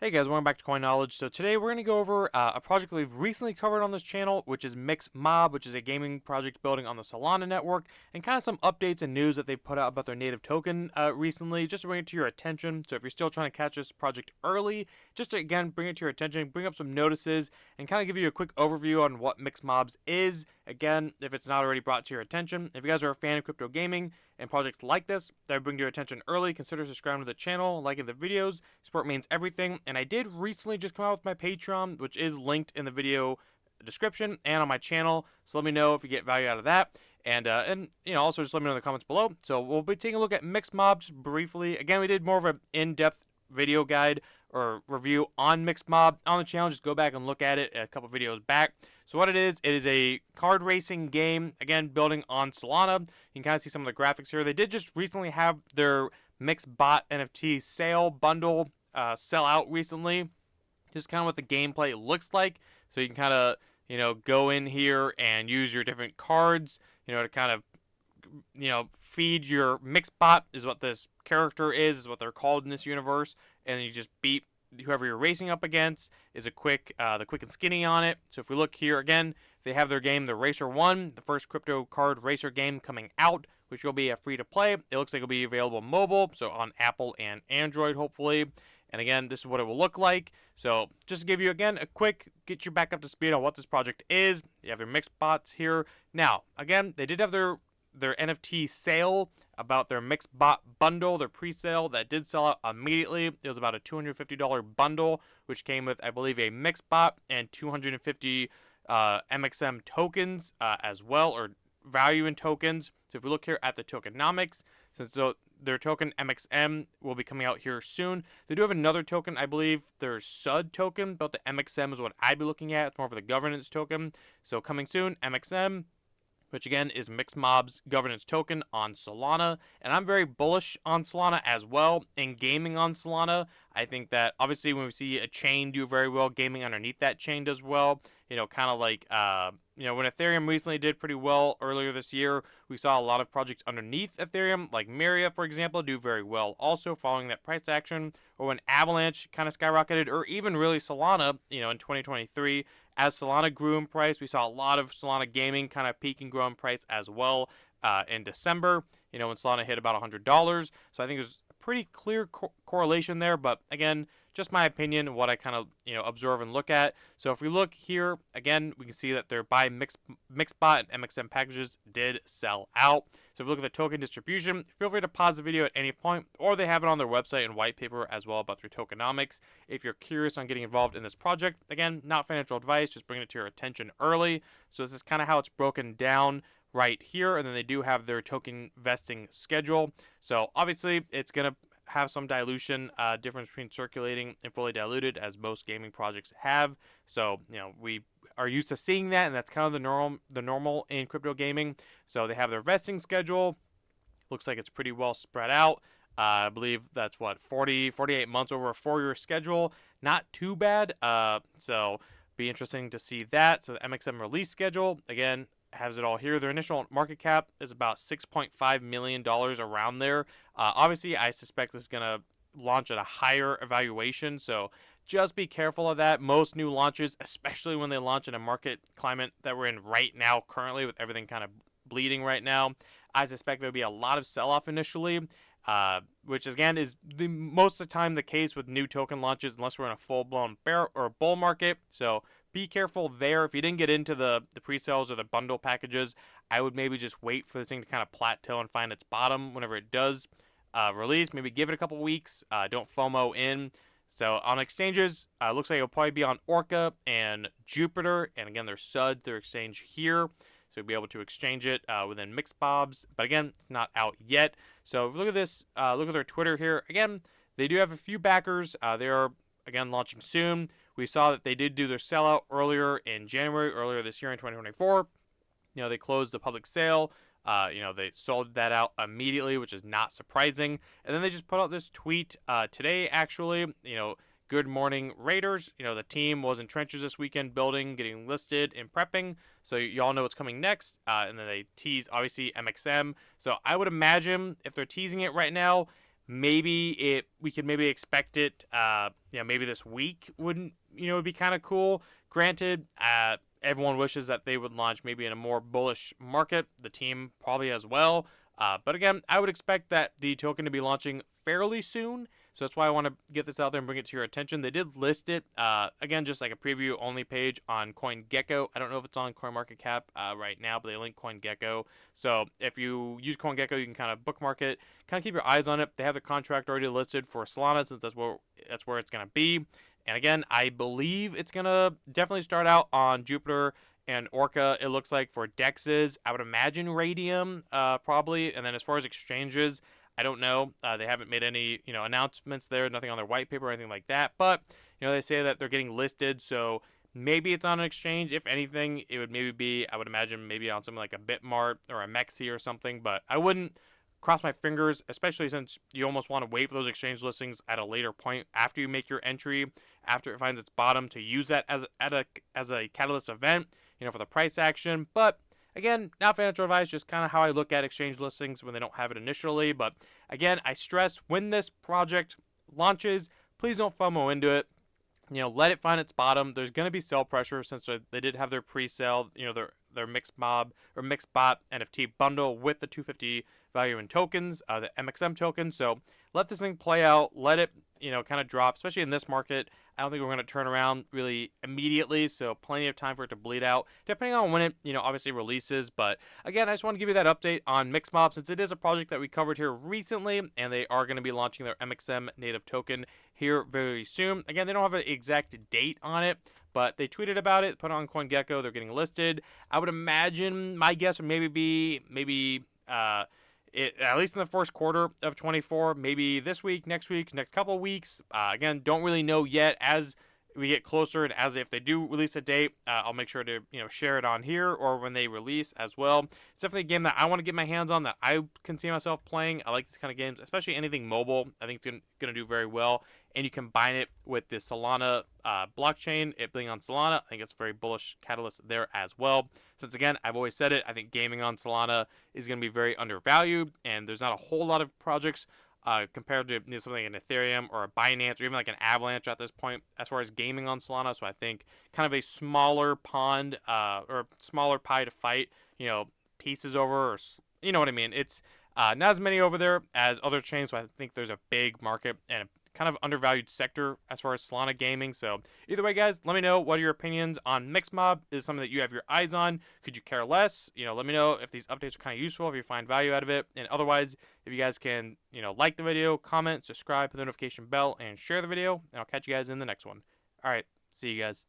Hey guys, welcome back to Coin Knowledge. So today we're going to go over a project we've recently covered on this channel, which is MixMob, which is a gaming project building on the Solana network, and kind of some updates and news that they've put out about their native token recently, just to bring it to your attention. So if you're still trying to catch this project early, just to again bring it to your attention, bring up some notices, and kind of give you a quick overview on what MixMobs is. Again, if it's not already brought to your attention, if you guys are a fan of crypto gaming and projects like this that bring to your attention early, consider subscribing to the channel, liking the videos. Support means everything. And I did recently just come out with my Patreon, which is linked in the video description and on my channel. So let me know if you get value out of that. And also just let me know in the comments below. So we'll be taking a look at MixMob just briefly. Again, we did more of an in-depth video guide or review on MixMob on the channel. Just go back and look at it a couple videos back. So what it is a card racing game, again, building on Solana. You can kind of see some of the graphics here. They did just recently have their MixBot NFT sale bundle sell out recently. Just kind of what the gameplay looks like. So you can kind of, go in here and use your different cards, to kind of, feed your MixBot is what this character is what they're called in this universe. And you just beat whoever you're racing up against is the quick and skinny on it. So if we look here again, they have their game, the Racer 1, the first crypto card racer game coming out, which will be a free to play. It looks like it'll be available mobile, so on Apple and Android hopefully. And again, this is what it will look like. So just to give you again a quick get you back up to speed on what this project is. You have your MixBots here. Now, again, they did have their NFT sale about their MixBot bundle, their pre-sale that did sell out immediately. It was about a $250 bundle, which came with, I believe, a MixBot and 250 MXM tokens as well, or value in tokens. So if we look here at the tokenomics, since their token MXM will be coming out here soon, they do have another token, I believe, their SUD token, but the MXM is what I'd be looking at. It's more for the governance token. So coming soon, MXM, which again is MixMob's governance token on Solana. And I'm very bullish on Solana as well, and gaming on Solana. I think that obviously when we see a chain do very well, gaming underneath that chain does well. Kind of like, when Ethereum recently did pretty well earlier this year, we saw a lot of projects underneath Ethereum, like Myria, for example, do very well also following that price action. Or when Avalanche kind of skyrocketed, or even really Solana, in 2023, as Solana grew in price, we saw a lot of Solana gaming kind of peak and grow in price as well in December, when Solana hit about $100. So I think there's a pretty clear correlation there. But again, just my opinion, what I kind of, observe and look at. So if we look here, again, we can see that their buy MixBot and MXM packages did sell out. So if we look at the token distribution, feel free to pause the video at any point, or they have it on their website and white paper as well about their tokenomics. If you're curious on getting involved in this project, again, not financial advice, just bringing it to your attention early. So this is kind of how it's broken down right here. And then they do have their token vesting schedule. So obviously it's going to have some dilution difference between circulating and fully diluted, as most gaming projects have. So we are used to seeing that, and that's kind of the normal in crypto gaming. So they have their vesting schedule. Looks like it's pretty well spread out. I believe that's 48 months over a 4-year schedule. Not too bad. So be interesting to see that. So the MXM release schedule, again, has it all here. Their initial market cap is about $6.5 million around there. Obviously, I suspect this is going to launch at a higher evaluation, so just be careful of that. Most new launches, especially when they launch in a market climate that we're in right now currently, with everything kind of bleeding right now, I suspect there'll be a lot of sell-off initially, which again is most of the time the case with new token launches, unless we're in a full-blown bear or bull market. So be careful there. If you didn't get into the pre-sales or the bundle packages, I would maybe just wait for this thing to kind of plateau and find its bottom whenever it does release. Maybe give it a couple weeks. Don't FOMO in. So on exchanges, looks like it'll probably be on Orca and Jupiter. And again, their SUD, their exchange here. So you'll be able to exchange it within MixMobs. But again, it's not out yet. So if you look at this, look at their Twitter here. Again, they do have a few backers. They are, again, launching soon. We saw that they did do their sellout earlier in January, earlier this year in 2024. They closed the public sale. They sold that out immediately, which is not surprising. And then they just put out this tweet today, actually. Good morning, Raiders. The team was in trenches this weekend, building, getting listed, and prepping. So y'all know what's coming next. And then they tease, obviously, MXM. So I would imagine if they're teasing it right now, we could maybe expect it, maybe this week wouldn't, would be kind of cool. Granted, everyone wishes that they would launch maybe in a more bullish market. The team probably as well. But again, I would expect that the token to be launching fairly soon. So that's why I want to get this out there and bring it to your attention. They did list it, again, just like a preview only page on CoinGecko. I don't know if it's on CoinMarketCap right now, but they link CoinGecko. So if you use CoinGecko, you can kind of bookmark it, kind of keep your eyes on it. They have the contract already listed for Solana, since that's where it's going to be. And again, I believe it's going to definitely start out on Jupiter and Orca, it looks like, for DEXs. I would imagine Radium, probably. And then as far as exchanges, I don't know. They haven't made any, announcements there, nothing on their white paper or anything like that. But, they say that they're getting listed, so maybe it's on an exchange. If anything, it would maybe be, I would imagine, maybe on something like a Bitmart or a Mexi or something. But I wouldn't cross my fingers, especially since you almost want to wait for those exchange listings at a later point after you make your entry, after it finds its bottom, to use that as a catalyst event, for the price action. But again, not financial advice, just kind of how I look at exchange listings when they don't have it initially. But again, I stress, when this project launches, please don't FOMO into it. Let it find its bottom. There's going to be sell pressure, since they did have their pre-sale, their MixMob or MixBot NFT bundle with the 250 value in tokens, the MXM token. So let this thing play out. Let it, kind of drop, especially in this market. I don't think we're going to turn around really immediately, so plenty of time for it to bleed out, depending on when it, obviously releases. But again, I just want to give you that update on MixMob, since it is a project that we covered here recently, and they are going to be launching their MXM native token here very soon. Again, they don't have an exact date on it, but they tweeted about it, put it on CoinGecko. They're getting listed. I would imagine, my guess would maybe at least in the first quarter of 24, maybe this week, next couple weeks. Again, don't really know yet. As we get closer, and as if they do release a date, I'll make sure to share it on here, or when they release as well. It's definitely a game that I want to get my hands on, that I can see myself playing. I like these kind of games, especially anything mobile. I think it's going to do very well. And you combine it with the Solana blockchain, it being on Solana, I think it's a very bullish catalyst there as well. Since again, I've always said it, I think gaming on Solana is going to be very undervalued, and there's not a whole lot of projects compared to something like an Ethereum or a Binance or even like an Avalanche at this point as far as gaming on Solana. So I think kind of a smaller pond or smaller pie to fight, pieces over, or you know what I mean. It's not as many over there as other chains, so I think there's a big market and a kind of undervalued sector as far as Solana gaming. So either way, guys, let me know what are your opinions on MixMob. Is something that you have your eyes on? Could you care less? Let me know if these updates are kind of useful, if you find value out of it. And otherwise, if you guys can, like the video, comment, subscribe, hit the notification bell, and share the video. And I'll catch you guys in the next one. All right, see you guys.